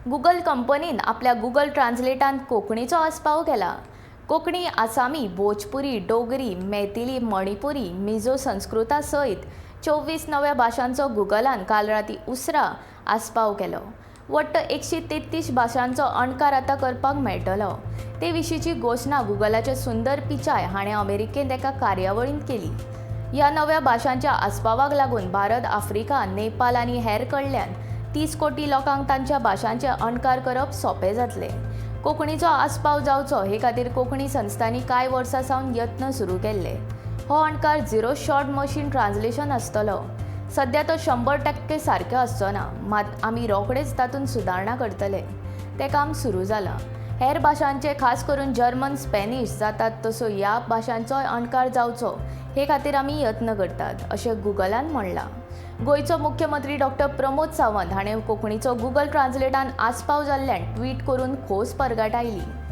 Google कंपनीन आपल्या Google ट्रान्सलेटान कोंकणीचो आस्पाव केला. कोंकणी, आसामी, भोजपुरी, डोगरी, मैथिली, मणिपुरी, मिझो संस्कृता सयत 24 नव्या भाशांचो गुगलान काल राती उसरा आस्पाव केलो. वट्ट 133 भाशांचो अणकार आतां करपाक मेळटलो. ते विशींची घोशणा गुगलाचे सुंदर पिचाय हाणें अमेरिकेंत एका कार्यावळींत केली. ह्या नव्या भाशांच्या आस्पावाक लागून भारत, आफ्रिका, नेपाळ आनी हेर कडल्यान 30 कोटी लोकांक तांच्या भाशांचे अणकार करप सोंपें जातलें. कोंकणीचो आस्पाव जावचो हे खातीर कोंकणी संस्थांनी कांय वर्सां सावन यत्न सुरू केल्ले. हो अणकार झिरो शॉर्ट मशीन ट्रान्सलेशन आसतलो. सध्या तो 100% सारको आसचो ना, मात आमी रोखडेच तातूंत सुदारणा करतले. तें काम सुरू जालां. हेर भाशांचे, खास करून जर्मन, स्पॅनिश जातात तसो ह्या भाशांचोय अणकार जावचो हे खातीर आमी यत्न करतात, अशें गुगलान म्हणलां. गोंयचो मुख्यमंत्री डॉ. प्रमोद सावंत हाणें कोंकणीचो गुगल ट्रान्सलेटान आस्पाव जाल्ल्यान ट्वीट करून खोस परगटायली.